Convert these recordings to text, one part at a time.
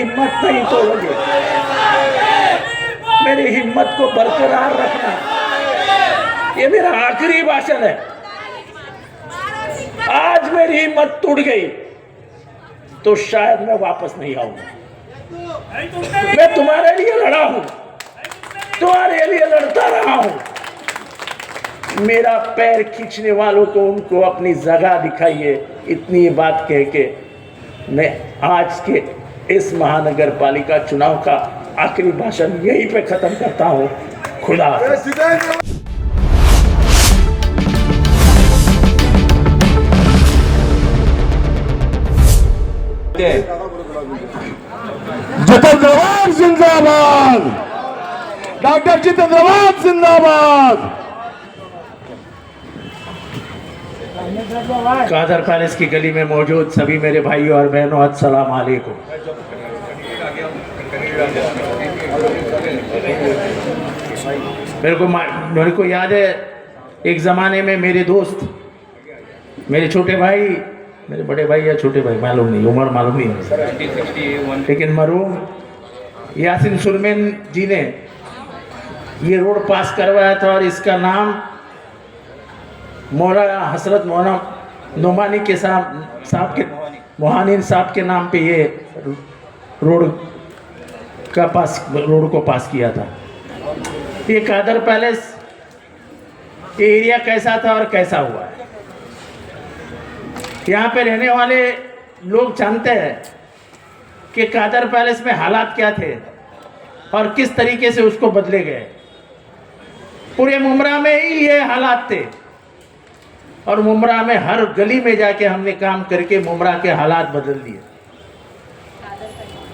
हिम्मत नहीं तोड़ोगे। मेरी हिम्मत को बरकरार रखना। ये मेरा आखिरी भाषण है। आज मेरी हिम्मत टूट गई तो शायद मैं वापस नहीं आऊंगा। मैं तुम्हारे लिए लड़ा हूं, तुम्हारे लिए लड़ता रहा हूं। मेरा पैर खींचने वालों को उनको अपनी जगह दिखाइए। इतनी बात कह के मैं आज के इस महानगर पालिका चुनाव का आखिरी भाषण यहीं पे खत्म करता हूं। खुदा हाफिज। जितेंद्रवाद जिंदाबाद, डॉक्टर जितेंद्रवाद जिंदाबाद। कादर पैलेस की गली में मौजूद सभी मेरे भाइयों और बहनों, अस्सलाम वालेकुम। मेरे को याद है एक ज़माने में मेरे दोस्त, मेरे छोटे भाई, मेरे बड़े भाई या छोटे भाई मालूम नहीं, उम्र मालूम नहीं है, लेकिन मरहूम यासिन सुरमैन जी ने ये रोड पास करवाया था और इसका नाम मौलाना हजरत मौलाना नोमानी के साहब के मोहानिन साहब के नाम पे ये रोड को पास किया था। ये कादर पैलेस ये एरिया कैसा था और कैसा हुआ है, यहाँ पे रहने वाले लोग जानते हैं कि कादर पैलेस में हालात क्या थे और किस तरीके से उसको बदले गए। पूरे मुमरा में ही ये हालात थे और मुमरा में हर गली में जाके हमने काम करके मुमरा के हालात बदल दिए।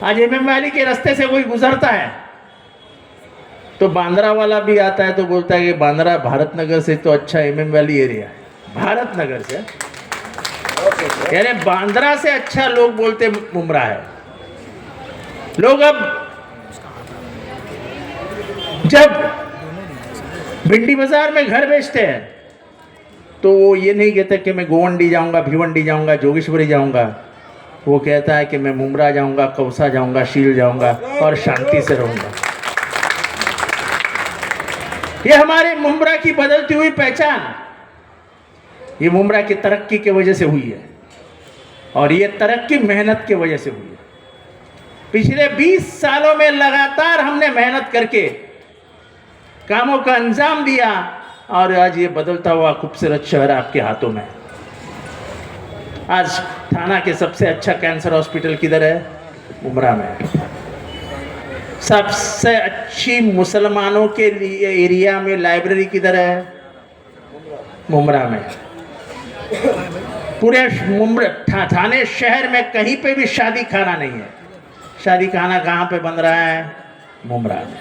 आज एमएम वैली के रास्ते से कोई गुजरता है तो बांद्रा वाला भी आता है तो बोलता है कि बांद्रा भारत नगर से तो अच्छा एमएम वैली एरिया है। भारत नगर से यानी बांद्रा से अच्छा लोग बोलते मुमरा है। लोग अब जब भिंडी बाजार में घर बेचते हैं तो वो ये नहीं कहते कि मैं गोवंडी जाऊंगा, भिवंडी जाऊंगा, जोगेश्वरी जाऊंगा। वो कहता है कि मैं मुमरा जाऊंगा, कौसा जाऊंगा, शील जाऊंगा और शांति से रहूंगा। ये हमारे मुमरा की बदलती हुई पहचान ये मुमरा की तरक्की की वजह से हुई है और ये तरक्की मेहनत की वजह से हुई है। पिछले 20 सालों में लगातार हमने मेहनत करके कामों का अंजाम दिया और आज ये बदलता हुआ खूबसूरत शहर आपके हाथों में। आज थाना के सबसे अच्छा कैंसर हॉस्पिटल किधर है? मुमरा में। सबसे अच्छी मुसलमानों के लिए एरिया में लाइब्रेरी किधर है? मुमरा में। पूरे थाने शहर में कहीं पे भी शादी खाना नहीं है। शादी खाना कहाँ पे बन रहा है? मुमरा में।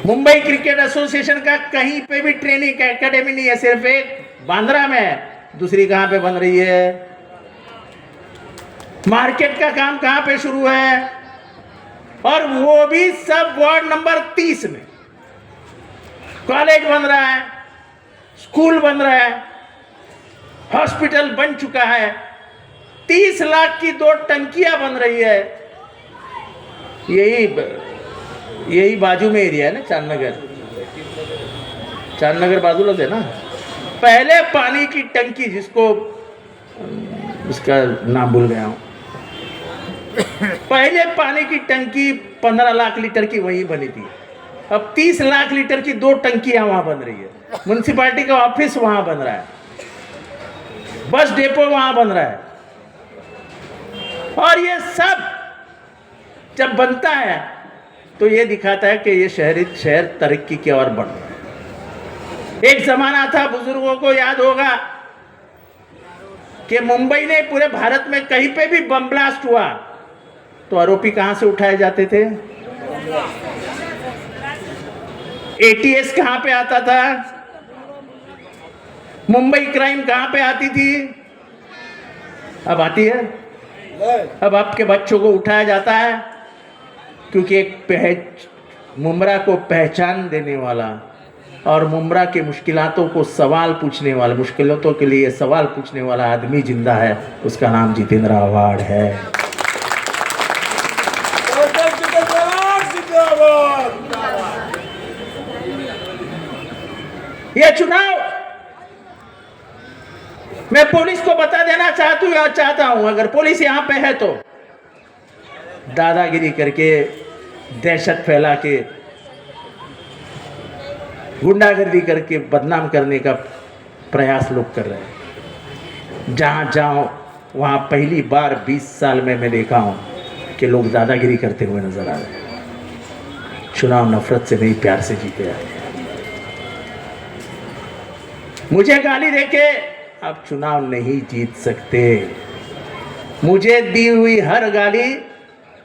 मुंबई क्रिकेट एसोसिएशन का कहीं पे भी ट्रेनिंग एकेडमी नहीं है, सिर्फ एक बांद्रा में है। दूसरी कहाँ पे बन रही है? मार्केट का काम कहाँ पे शुरू है? और वो भी सब वार्ड नंबर 30 में। कॉलेज बन रहा है, स्कूल बन रहा है, हॉस्पिटल बन चुका है, 30 लाख की 2 टंकियां बन रही है। यही बाजू में एरिया है ना, चांदनगर बाजूला है ना। पहले पानी की टंकी, जिसको उसका नाम भूल गया हूं, पहले पानी की टंकी 15 लाख लीटर की वही बनी थी। अब 30 लाख लीटर की 2 टंकियां वहां बन रही है। म्युनिसिपैलिटी का ऑफिस वहां बन रहा है, बस डेपो वहां बन रहा है। और ये सब जब बनता है तो ये दिखाता है कि ये शहर तरक्की की ओर बढ़ रहा है। एक जमाना था, बुजुर्गों को याद होगा, कि मुंबई ने पूरे भारत में कहीं पे भी बम ब्लास्ट हुआ तो आरोपी कहां से उठाए जाते थे? एटीएस कहां पे आता था? मुंबई क्राइम कहां पे आती थी? अब आती है? अब आपके बच्चों को उठाया जाता है क्योंकि एक मुमरा को पहचान देने वाला और मुमरा के मुश्किलातों को सवाल पूछने वाला, मुश्किलों के लिए सवाल पूछने वाला आदमी जिंदा है। उसका नाम जितेंद्र आव्हाड है। ये चुनाव मैं पुलिस को बता देना चाहता हूं, अगर पुलिस यहां पे है तो दादागिरी करके, दहशत फैला के, गुंडागर्दी करके बदनाम करने का प्रयास लोग कर रहे हैं। जहां जाओ वहां पहली बार 20 साल में मैं देखा हूं कि लोग दादागिरी करते हुए नजर आ रहे हैं। चुनाव नफरत से नहीं, प्यार से जीते हैं। मुझे गाली देके आप चुनाव नहीं जीत सकते। मुझे दी हुई हर गाली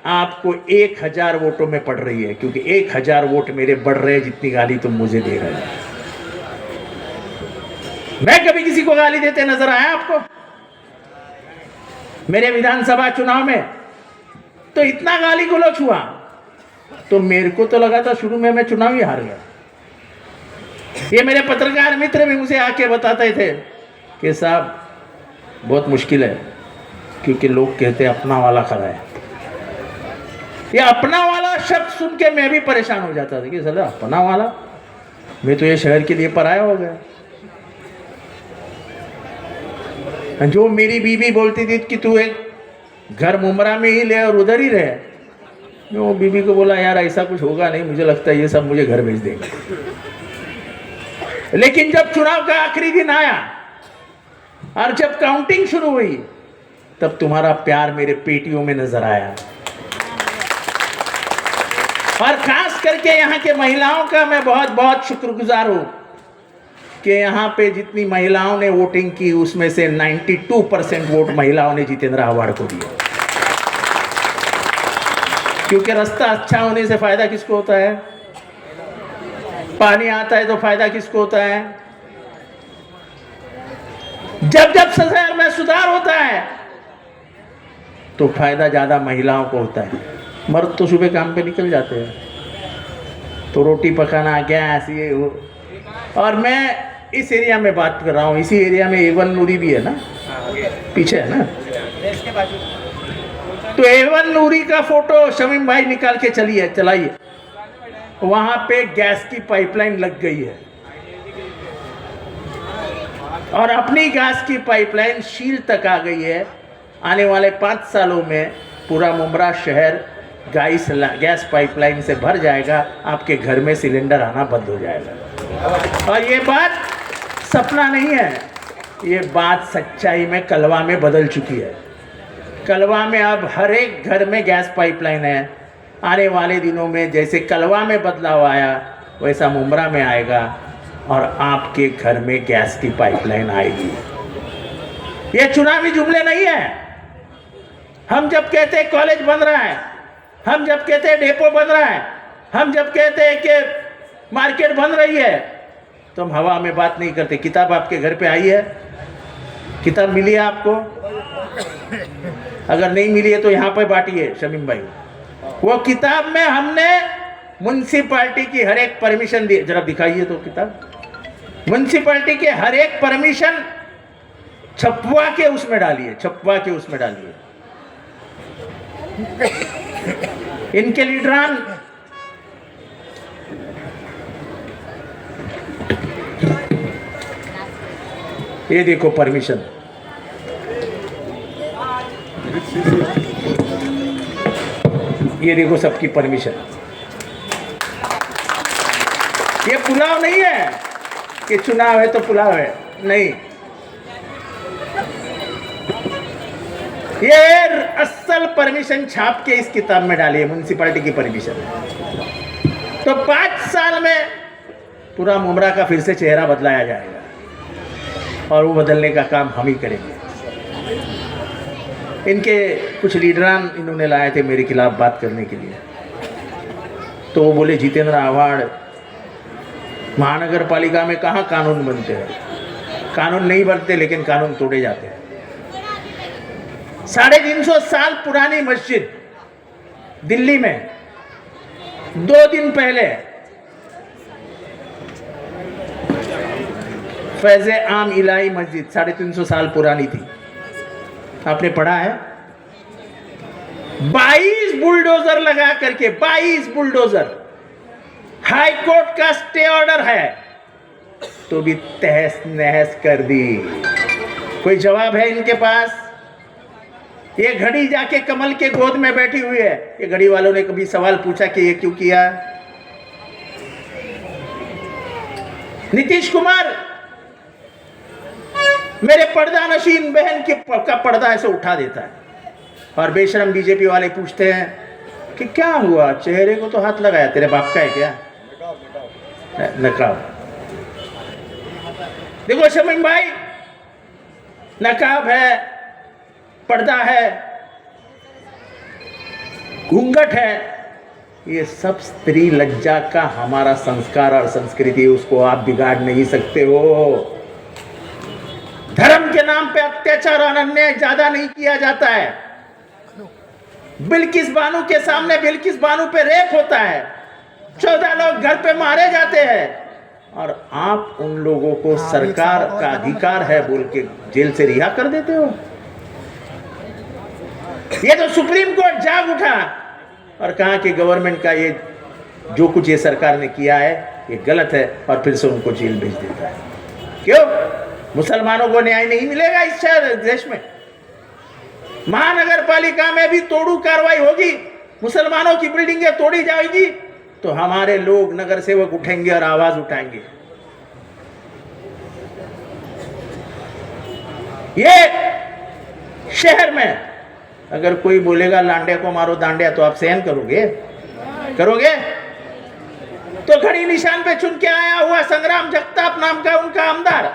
आपको 1000 वोटों में पड़ रही है, क्योंकि 1000 वोट मेरे बढ़ रहे हैं जितनी गाली तुम मुझे दे रहे हो। मैं कभी किसी को गाली देते नजर आया आपको? मेरे विधानसभा चुनाव में तो इतना गाली गलौच हुआ, तो मेरे को तो लगा था शुरू में मैं चुनाव ही हार गया। ये मेरे पत्रकार मित्र भी मुझे आके बताते थे कि साहब बहुत मुश्किल है, क्योंकि लोग कहते हैं अपना वाला खड़ा है। ये अपना वाला शब्द सुन के मैं भी परेशान हो जाता था कि साला अपना वाला, मैं तो ये शहर के लिए पराया हो गया। जो मेरी बीवी बोलती थी कि तू एक घर मुमरा में ही ले और उधर ही रहे, मैं वो बीवी को बोला यार ऐसा कुछ होगा नहीं, मुझे लगता है ये सब मुझे घर भेज देंगे। लेकिन जब चुनाव का आखिरी दिन आया और जब काउंटिंग शुरू हुई, तब तुम्हारा प्यार मेरे पेटियों में नजर आया। और खास करके यहाँ के महिलाओं का मैं बहुत बहुत शुक्रगुजार हूं कि यहाँ पे जितनी महिलाओं ने वोटिंग की उसमें से 92% वोट महिलाओं ने जितेंद्र आव्हाड को दिया। क्योंकि रास्ता अच्छा होने से फायदा किसको होता है? पानी आता है तो फायदा किसको होता है? जब जब शहर में सुधार होता है तो फायदा ज्यादा महिलाओं को होता है। मर्द तो सुबह काम पे निकल जाते हैं, तो रोटी पकाना, गैस, ये वो। और मैं इस एरिया में बात कर रहा हूँ, इसी एरिया में एवन नूरी भी है ना, पीछे है ना, तो एवन नूरी का फोटो शमीम भाई निकाल के चलाइए। वहां पे गैस की पाइपलाइन लग गई है और अपनी गैस की पाइपलाइन शील तक आ गई है। आने वाले 5 सालों में पूरा मुमरा शहर गैस पाइपलाइन से भर जाएगा, आपके घर में सिलेंडर आना बंद हो जाएगा। और ये बात सपना नहीं है, ये बात सच्चाई में कलवा में बदल चुकी है। कलवा में अब हर एक घर में गैस पाइपलाइन है। आने वाले दिनों में जैसे कलवा में बदलाव आया वैसा मुमरा में आएगा और आपके घर में गैस की पाइपलाइन आएगी। ये चुनावी जुमले नहीं है। हम जब कहते हैं कॉलेज बन रहा है, हम जब कहते हैं डेपो बन रहा है, हम जब कहते हैं कि मार्केट बन रही है, तो हम हवा में बात नहीं करते। किताब आपके घर पे आई है, किताब मिली है आपको? अगर नहीं मिली है तो यहाँ पे बांटिए शमीम भाई। वो किताब में हमने म्युनिसिपैलिटी की हर एक परमिशन दी, जरा दिखाइए तो किताब। म्युनिसिपैलिटी के हर एक परमिशन छपवा के उसमें डालिए, छपवा के उसमें डालिए। इनके लीडरान ये देखो परमिशन, ये देखो सबकी परमिशन। ये पुलाव नहीं है कि चुनाव है तो पुलाव है, नहीं। ये असल परमिशन छाप के इस किताब में डाली है, म्युनिसिपैलिटी की परमिशन। तो 5 साल में पूरा मुमरा का फिर से चेहरा बदलाया जाएगा और वो बदलने का काम हम ही करेंगे। इनके कुछ लीडरान इन्होंने लाए थे मेरे खिलाफ बात करने के लिए, तो वो बोले जितेंद्र आव्हाड, महानगर पालिका में कहाँ कानून बनते हैं? कानून नहीं बनते लेकिन कानून तोड़े जाते हैं। 350 साल पुरानी मस्जिद दिल्ली में 2 दिन पहले फैज़े आम इलाही मस्जिद 350 साल पुरानी थी, आपने पढ़ा है? 22 बुलडोजर लगा करके, 22 बुलडोजर, हाई कोर्ट का स्टे ऑर्डर है, तो भी तहस नहस कर दी। कोई जवाब है इनके पास? ये घड़ी जाके कमल के गोद में बैठी हुई है। ये घड़ी वालों ने कभी सवाल पूछा कि ये क्यों किया? नीतीश कुमार मेरे पर्दा नशीन बहन का पर्दा ऐसे उठा देता है और बेशरम बीजेपी वाले पूछते हैं कि क्या हुआ, चेहरे को तो हाथ लगाया, तेरे बाप का है क्या? नकाब। देखो शमीम भाई, नकाब है, पर्दा है, घूंघट है, ये सब स्त्री लज्जा का हमारा संस्कार और संस्कृति, उसको आप बिगाड़ नहीं सकते हो। धर्म के नाम पे अत्याचार और अन्याय ज्यादा नहीं किया जाता है। बिल्किस बानो के सामने बिल्किस बानो पे रेप होता है, 14 लोग घर पे मारे जाते हैं और आप उन लोगों को सरकार का अधिकार है बोल के जेल से रिहा कर देते हो। ये तो सुप्रीम कोर्ट जाग उठा और कहा कि गवर्नमेंट का ये जो कुछ ये सरकार ने किया है ये गलत है और फिर से उनको जेल भेज देता है। क्यों? मुसलमानों को न्याय नहीं मिलेगा इस शहर देश में? महानगर पालिका में भी तोड़ू कार्रवाई होगी, मुसलमानों की बिल्डिंगें तोड़ी जाएगी तो हमारे लोग नगर सेवक उठेंगे और आवाज उठाएंगे। ये शहर में अगर कोई बोलेगा लांडिया को मारो दांडिया, तो आप सहन करोगे? करोगे? तो घड़ी निशान पे चुन के आया हुआ संग्राम जगताप नाम का उनका आमदार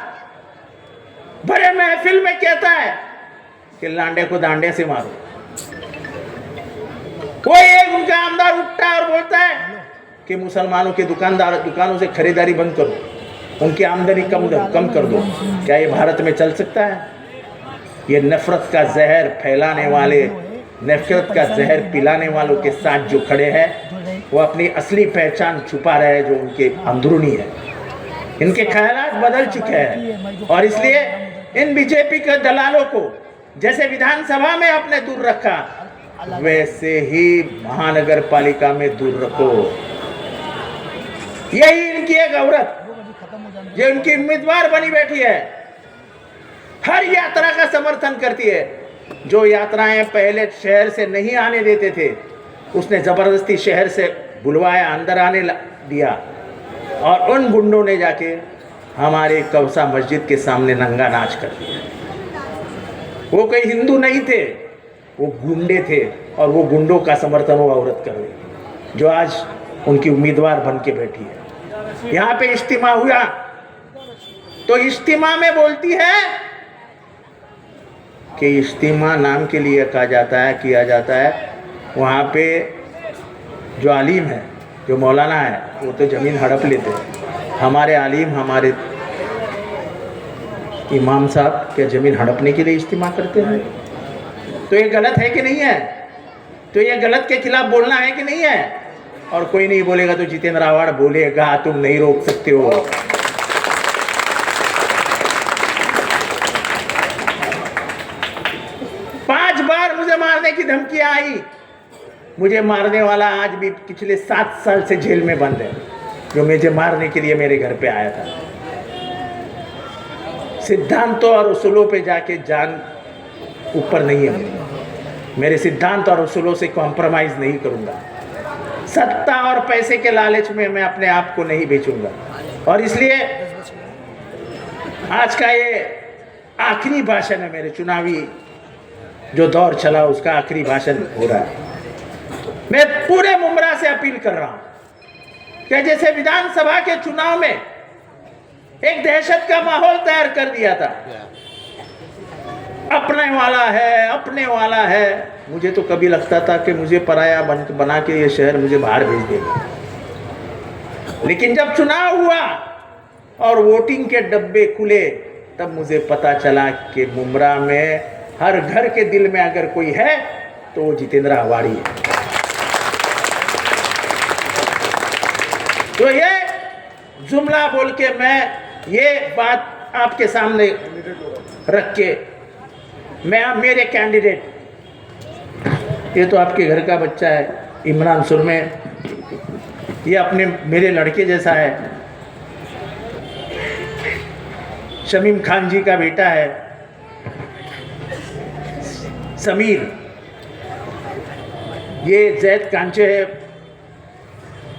बड़े महफिल में कहता है कि लांडे को दांडे से मारो। कोई एक उनका आमदार उठता है और बोलता है कि मुसलमानों के दुकानों से खरीदारी बंद करो, उनकी आमदनी कम कर दो। क्या ये भारत में चल सकता है? ये नफरत का जहर फैलाने वाले, नफरत का जहर पिलाने वालों के साथ जो खड़े हैं वो अपनी असली पहचान छुपा रहे हैं, जो उनके अंदरूनी है। इनके ख्यालात बदल चुके हैं और इसलिए इन बीजेपी के दलालों को जैसे विधानसभा में आपने दूर रखा, वैसे ही महानगर पालिका में दूर रखो। यही इनकी एक औरत जो इनकी उम्मीदवार बनी बैठी है, हर यात्रा का समर्थन करती है। जो यात्राएं पहले शहर से नहीं आने देते थे, उसने जबरदस्ती शहर से बुलवाया, अंदर आने दिया और उन गुंडों ने जाके हमारे कौसा मस्जिद के सामने नंगा नाच कर दिया। वो कोई हिंदू नहीं थे, वो गुंडे थे और वो गुंडों का समर्थन वो औरत कर रही, जो आज उनकी उम्मीदवार बन के बैठी है। यहाँ पे इज्तिमा हुआ तो इज्तिमा में बोलती है कि इज्तिमा नाम के लिए कहा जाता है, किया जाता है। वहाँ पे जो आलिम है, जो मौलाना है, वो तो ज़मीन हड़प लेते हैं। हमारे आलिम, हमारे इमाम साहब क्या ज़मीन हड़पने के लिए इज्तिमा करते हैं? तो ये गलत है कि नहीं है? तो ये गलत के खिलाफ बोलना है कि नहीं है? और कोई नहीं बोलेगा तो जितेंद्र आव्हाड बोलेगा, तुम नहीं रोक सकते हो। पांच बार मुझे मारने की धमकी आई। मुझे मारने वाला आज भी पिछले 7 साल से जेल में बंद है, जो मुझे मारने के लिए मेरे घर पे आया था। सिद्धांतों और उसूलों पे जाके जान ऊपर नहीं है। मेरे सिद्धांत और उसूलों से कॉम्प्रोमाइज नहीं करूंगा। सत्ता और पैसे के लालच में मैं अपने आप को नहीं बेचूंगा। और इसलिए आज का ये आखिरी भाषण है, मेरे चुनावी जो दौर चला उसका आखिरी भाषण हो रहा है। मैं पूरे मुमरा से अपील कर रहा हूं कि जैसे विधानसभा के चुनाव में एक दहशत का माहौल तैयार कर दिया था, अपने वाला है, अपने वाला है। मुझे तो कभी लगता था कि मुझे पराया बना के ये शहर मुझे बाहर भेज देगा। लेकिन जब चुनाव हुआ और वोटिंग के डब्बे खुले, तब मुझे पता चला कि मुमरा में हर घर के दिल में अगर कोई है तो वो जितेंद्र आव्हाड है। तो ये जुमला बोल के मैं ये बात आपके सामने रख के मैं मेरे कैंडिडेट, ये तो आपके घर का बच्चा है इमरान सुरमे, ये अपने मेरे लड़के जैसा है, शमीम खान जी का बेटा है समीर, ये जैद कांचे है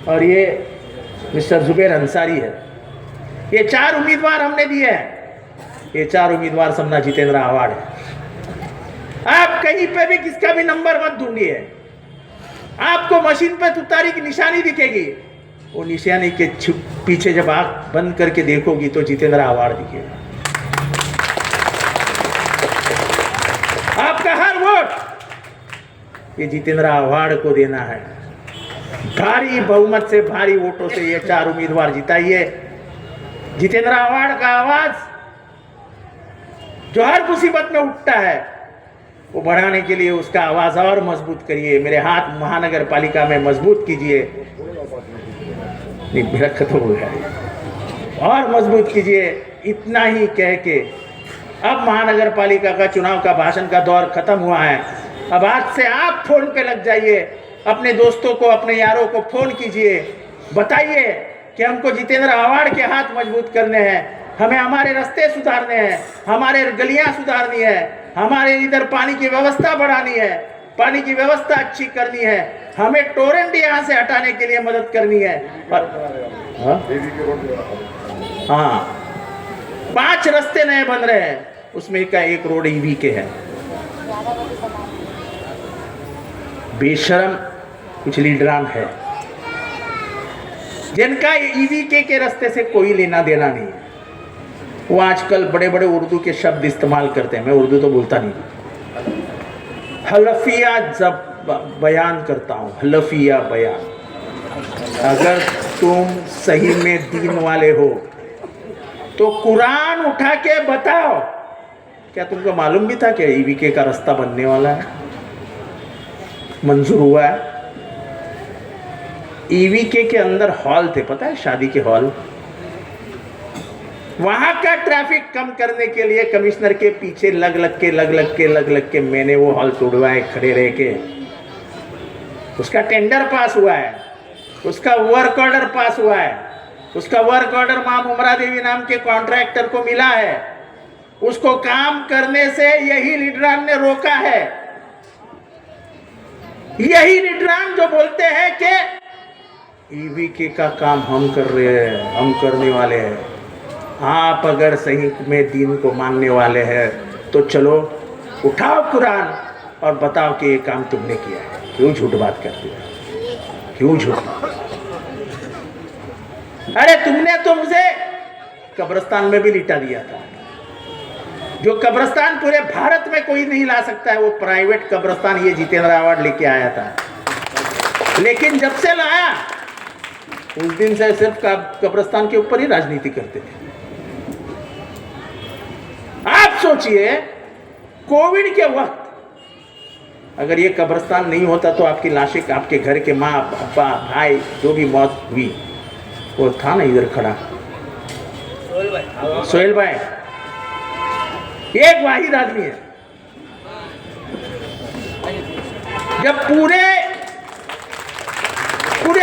और ये मिस्टर जुबैर अंसारी है। ये 4 उम्मीदवार हमने दिए हैं। ये 4 उम्मीदवार समना जितेंद्र अवार्ड है। आप कहीं पे भी किसका भी नंबर मत ढूंढिए, आपको मशीन पे तुतारी की निशानी दिखेगी, वो निशानी के पीछे जब आंख बंद करके देखोगी तो जितेंद्र अवार्ड दिखेगा। आपका हर वोट ये जितेंद्र अवार्ड को देना है। भारी बहुमत से, भारी वोटों से ये 4 उम्मीदवार जिताइए। जितेंद्र अवार्ड का आवाज जो हर मुसीबत में उठता है वो बढ़ाने के लिए उसका आवाज और मजबूत करिए। मेरे हाथ महानगर पालिका में मजबूत कीजिए, मेरा खत्म हो गया, और मजबूत कीजिए। इतना ही कह के अब महानगर पालिका का चुनाव का भाषण का दौर खत्म हुआ है। अब आज से आप फोन पे लग जाइए, अपने दोस्तों को, अपने यारों को फोन कीजिए, बताइए कि हमको जितेंद्र अवार्ड के हाथ मजबूत करने हैं, हमें हमारे रास्ते सुधारने हैं, हमारे गलियां सुधारनी है, हमारे इधर पानी की व्यवस्था बढ़ानी है, पानी की व्यवस्था अच्छी करनी है, हमें टोरेंट यहाँ से हटाने के लिए मदद करनी है। हाँ, 5 रास्ते नए बन रहे हैं, उसमें का एक रोड ईवी के है। बेशरम कुछ लीडरान है जिनका ईवी के रास्ते से कोई लेना देना नहीं है। वो आजकल बड़े बड़े उर्दू के शब्द इस्तेमाल करते हैं, मैं उर्दू तो बोलता नहीं। हलफिया जब बयान करता हूँ, हलफिया बयान, अगर तुम सही में दीन वाले हो तो कुरान उठा के बताओ। क्या तुमको मालूम भी था कि ईवीके का रास्ता बनने वाला है, मंजूर हुआ है? ईवीके के अंदर हॉल थे, पता है, शादी के हॉल। वहां का ट्रैफिक कम करने के लिए कमिश्नर के पीछे लग लग के मैंने वो हॉल तोड़वाए खड़े रह के। उसका टेंडर पास हुआ है, उसका वर्क ऑर्डर पास हुआ है, उसका वर्क ऑर्डर मां उमरा देवी नाम के कॉन्ट्रैक्टर को मिला है। उसको काम करने से यही लीडरान ने रोका है। यही लीडरान जो बोलते हैं कि ईवीके का काम हम कर रहे हैं, हम करने वाले हैं। आप अगर सही में दीन को मानने वाले हैं तो चलो उठाओ कुरान और बताओ कि ये काम तुमने किया है। क्यों झूठ बात करते हो, क्यों झूठ? अरे तुमने तो मुझे कब्रिस्तान में भी लिटा दिया था। जो कब्रिस्तान पूरे भारत में कोई नहीं ला सकता है, वो प्राइवेट कब्रिस्तान ये जितेंद्र अवार्ड लेके आया था। लेकिन जब से लाया उस दिन से सिर्फ कब्रिस्तान के ऊपर ही राजनीति करते थे। आप सोचिए, कोविड के वक्त अगर ये कब्रिस्तान नहीं होता तो आपकी लाशें, आपके घर के माँ पापा भाई जो भी मौत हुई, वो था ना इधर खड़ा सोहेल भाई, एक वाहिद आदमी है। जब पूरे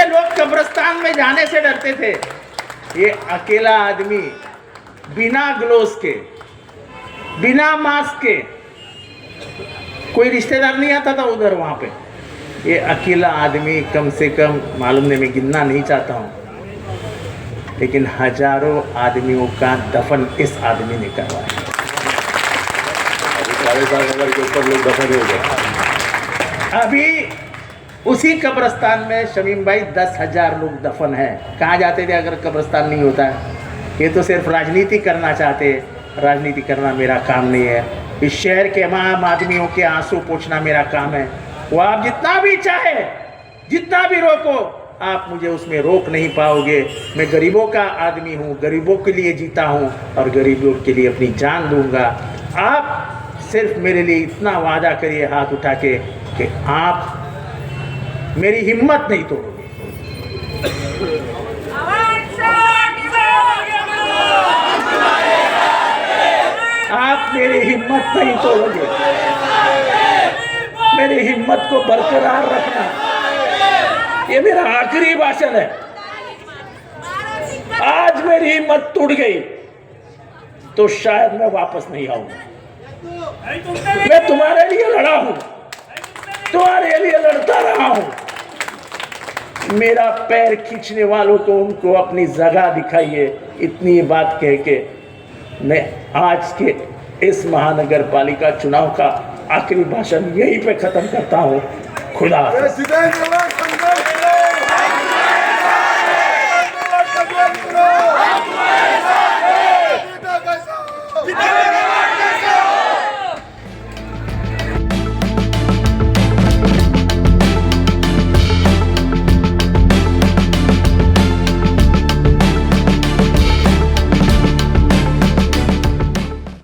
लोग कब्रिस्तान में जाने से डरते थे, ये अकेला आदमी बिना ग्लोव्स के, बिना मास्क के, कोई रिश्तेदार नहीं आता था उधर वहां पे, ये अकेला आदमी कम से कम, मालूम नहीं, मैं गिनना नहीं चाहता हूं, लेकिन हजारों आदमियों का दफन इस आदमी ने करवाया। 4,500 के ऊपर लोग दफन हो गए। अभी उसी कब्रिस्तान में शमीम भाई 10,000 लोग दफन हैं। कहाँ जाते थे अगर कब्रिस्तान नहीं होता है? ये तो सिर्फ राजनीति करना चाहते। राजनीति करना मेरा काम नहीं है। इस शहर के आम आदमियों के आंसू पोंछना मेरा काम है। वो आप जितना भी चाहे, जितना भी रोको, आप मुझे उसमें रोक नहीं पाओगे। मैं गरीबों का आदमी हूँ, गरीबों के लिए जीता हूँ और गरीबों के लिए अपनी जान दूंगा। आप सिर्फ मेरे लिए इतना वादा करिए हाथ उठा के कि आप मेरी हिम्मत नहीं तोड़ोगे। आप मेरी हिम्मत नहीं तोड़ोगे। मेरी हिम्मत को बरकरार रखना। ये मेरा आखिरी भाषण है। आज मेरी हिम्मत टूट गई, तो शायद मैं वापस नहीं आऊंगा। मैं तुम्हारे लिए लड़ा हूं, तुम्हारे लिए लड़ता रहा हूं। मेरा पैर खींचने वालों को उनको अपनी जगह दिखाइए। इतनी बात कह के मैं आज के इस महानगर पालिका चुनाव का आखिरी भाषण यहीं पे खत्म करता हूं। खुदा हाफिज।